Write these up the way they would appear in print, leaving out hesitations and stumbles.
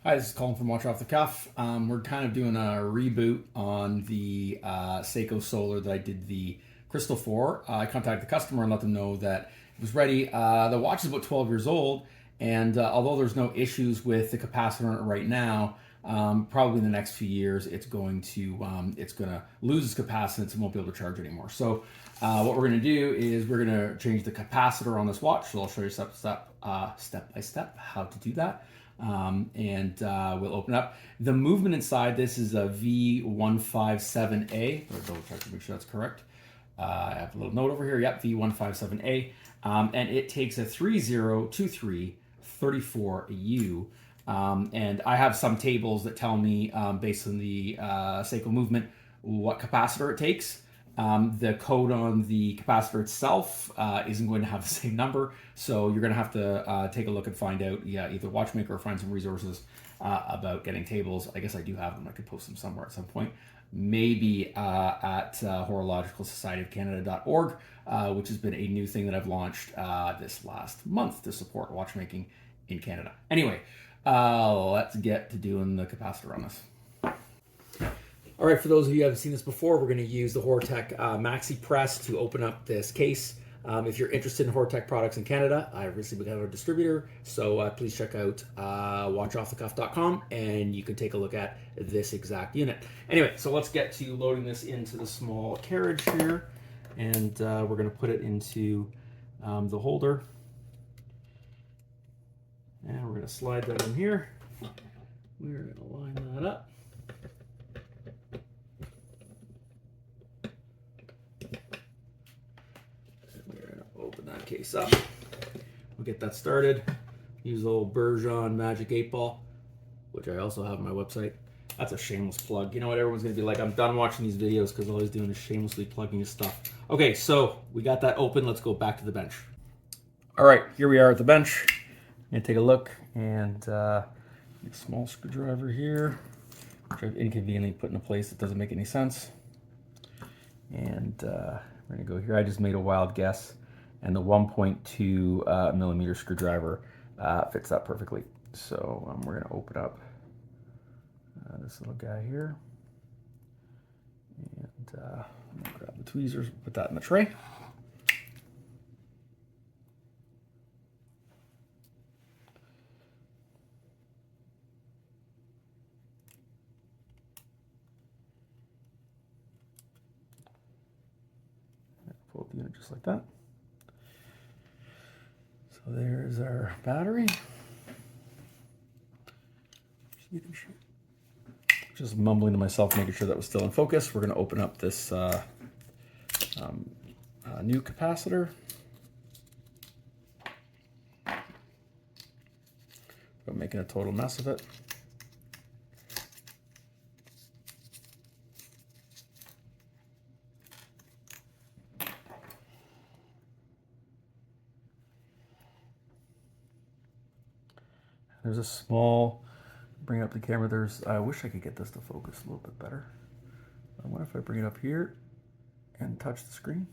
Hi, this is Colin from Watch Off the Cuff. We're kind of doing a reboot on the Seiko Solar that I did the crystal for. I contacted the customer and let them know that it was ready. The watch is about 12 years old, and although there's no issues with the capacitor right now, probably in the next few years it's going to lose its capacitance and won't be able to charge anymore. So what we're going to do is we're going to change the capacitor on this watch. So I'll show you step by step how to do that. We'll open up. The movement inside this is a V157A. I'll double check to make sure that's correct. I have a little note over here. Yep, V157A. And it takes a 302334U. And I have some tables that tell me, based on the Seiko movement, what capacitor it takes. The code on the capacitor itself isn't going to have the same number, so you're going to have to take a look and find out, either watchmaker or find some resources about getting tables. I guess I do have them. I could post them somewhere at some point. Maybe at Horological Society of Canada.org, which has been a new thing that I've launched this last month to support watchmaking in Canada. Anyway, let's get to doing the capacitor on this. All right, for those of you who haven't seen this before, we're going to use the Horotech Maxi Press to open up this case. If you're interested in Horotech products in Canada, I recently became a distributor, so please check out watchoffthecuff.com and you can take a look at this exact unit. Anyway, so let's get to loading this into the small carriage here, and we're going to put it into the holder. And we're going to slide that in here. We're going to line that up. Open that case up. We'll get that started. Use the old Bergeon Magic 8 Ball, which I also have on my website. That's a shameless plug. You know what? Everyone's going to be like, I'm done watching these videos because all he's doing is shamelessly plugging his stuff. Okay, so we got that open. Let's go back to the bench. All right, here we are at the bench. I'm going to take a look, and a small screwdriver here, which I've inconveniently put in a place that doesn't make any sense. And we're going to go here. I just made a wild guess, and the 1.2 millimeter screwdriver fits that perfectly. So we're going to open up this little guy here, and I'm going to grab the tweezers, put that in the tray. Pull the unit just like that. So there's our battery. Just mumbling to myself, making sure that was still in focus. We're going to open up this new capacitor. I'm making a total mess of it. There's a small, bring up the camera, I wish I could get this to focus a little bit better. I wonder if I bring it up here and touch the screen.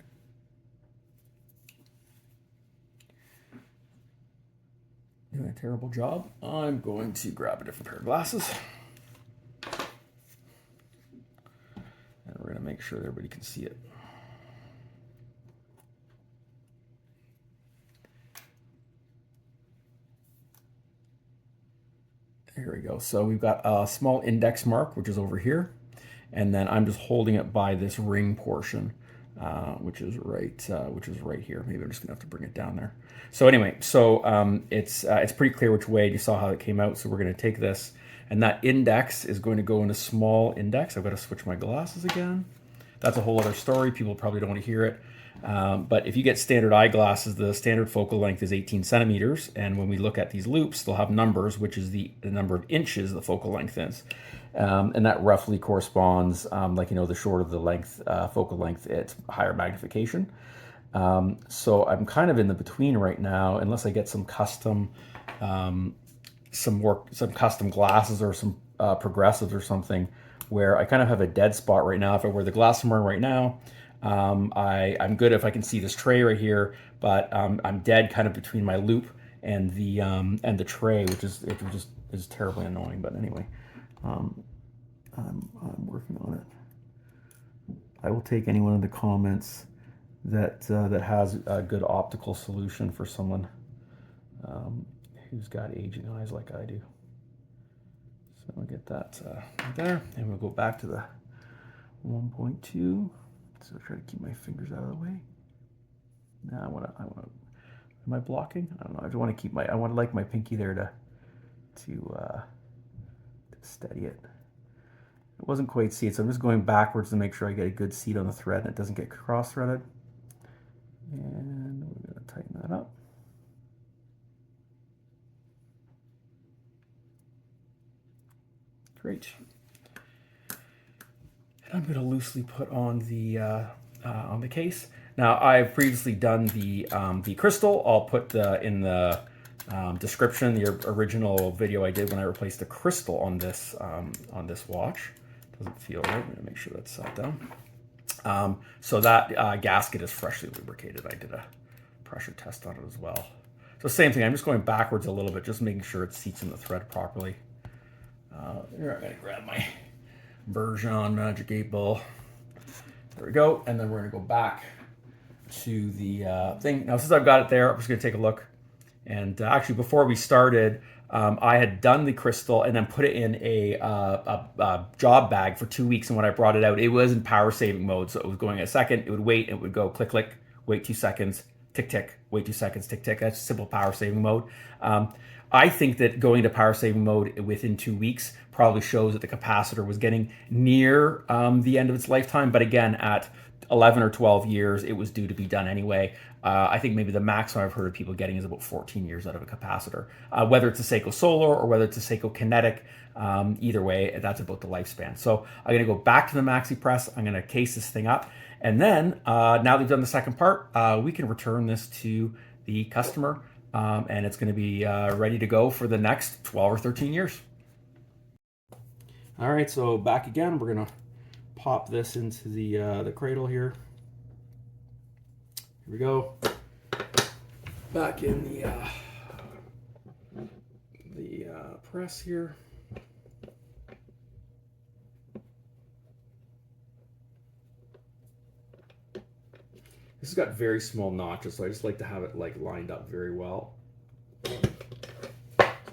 Doing a terrible job. I'm going to grab a different pair of glasses. And we're going to make sure that everybody can see it. Here we go. So we've got a small index mark, which is over here. And then I'm just holding it by this ring portion, which is right here. Maybe I'm just gonna have to bring it down there. So anyway, so it's pretty clear which way. You saw how it came out. So we're gonna take this, and that index is going to go in a small index. I've got to switch my glasses again. That's a whole other story. People probably don't want to hear it. But if you get standard eyeglasses, the standard focal length is 18 centimeters. And when we look at these loops, they'll have numbers, which is the number of inches the focal length is. And that roughly corresponds, the shorter the length, focal length, it's higher magnification. So I'm kind of in the between right now, unless I get some custom, some custom glasses or some progressives or something, where I kind of have a dead spot right now. If I wear the glasses I'm wearing right now, I'm good if I can see this tray right here, but I'm dead kind of between my loop and the tray, which is, if you just is terribly annoying. But anyway, I'm working on it. I will take anyone in the comments that that has a good optical solution for someone who's got aging eyes like I do. So we'll get that right there, and we'll go back to the 1.2. So try to keep my fingers out of the way. Now I want to. Am I blocking? I don't know. I just want to keep my. I want to like my pinky there to steady it. It wasn't quite seated, so I'm just going backwards to make sure I get a good seat on the thread and it doesn't get cross-threaded. And we're going to tighten that up. Great. And I'm going to loosely put on the case. Now I've previously done the crystal. I'll put in the description the original video I did when I replaced the crystal on this watch. Doesn't feel right. I'm going to make sure that's set down. So that gasket is freshly lubricated. I did a pressure test on it as well. So same thing. I'm just going backwards a little bit, just making sure it seats in the thread properly. Here, I'm going to grab my Bergeron Magic 8 Ball. There we go. And then we're going to go back to the thing. Now, since I've got it there, I'm just going to take a look. And actually, before we started, I had done the crystal and then put it in a job bag for 2 weeks. And when I brought it out, it was in power saving mode. So it was going a second, it would wait, it would go click, click, wait 2 seconds, tick, tick, wait 2 seconds, tick, tick. That's simple power saving mode. I think that going to power saving mode within 2 weeks probably shows that the capacitor was getting near the end of its lifetime. But again, at 11 or 12 years, it was due to be done anyway. I think maybe the maximum I've heard of people getting is about 14 years out of a capacitor. Whether it's a Seiko Solar or whether it's a Seiko Kinetic, either way, that's about the lifespan. So I'm going to go back to the maxi press. I'm going to case this thing up. And then now that we've done the second part, we can return this to the customer. And it's going to be ready to go for the next 12 or 13 years. All right, so back again. We're going to pop this into the cradle here. Here we go. Back in the press here. This has got very small notches, so I just like to have it like lined up very well. So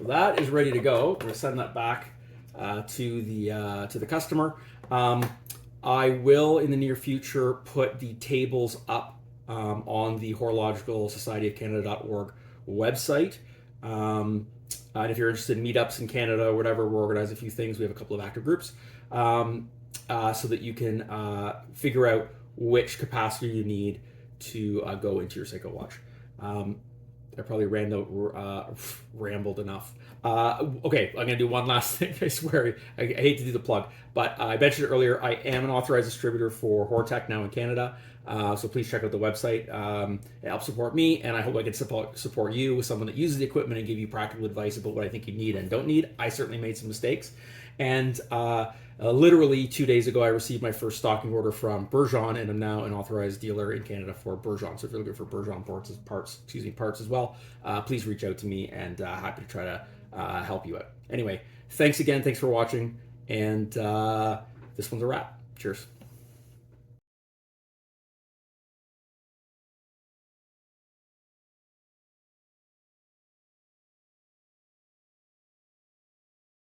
that is ready to go. We're gonna send that back to the customer. I will in the near future put the tables up on the Horological Society of Canada.org website. And if you're interested in meetups in Canada or whatever, we'll organize a few things. We have a couple of active groups so that you can figure out which capacitor you need to go into your Seiko watch. I probably rambled enough. Okay, I'm going to do one last thing. I swear, I hate to do the plug, but I mentioned earlier, I am an authorized distributor for Hortec now in Canada. So please check out the website. It helps support me, and I hope I can support you with someone that uses the equipment and give you practical advice about what I think you need and don't need. I certainly made some mistakes. And literally 2 days ago, I received my first stocking order from Bergeron, and I'm now an authorized dealer in Canada for Bergeron. So if you're looking for Bergeron parts as well, please reach out to me, and happy to try to help you out. Anyway, thanks again. Thanks for watching. And this one's a wrap. Cheers.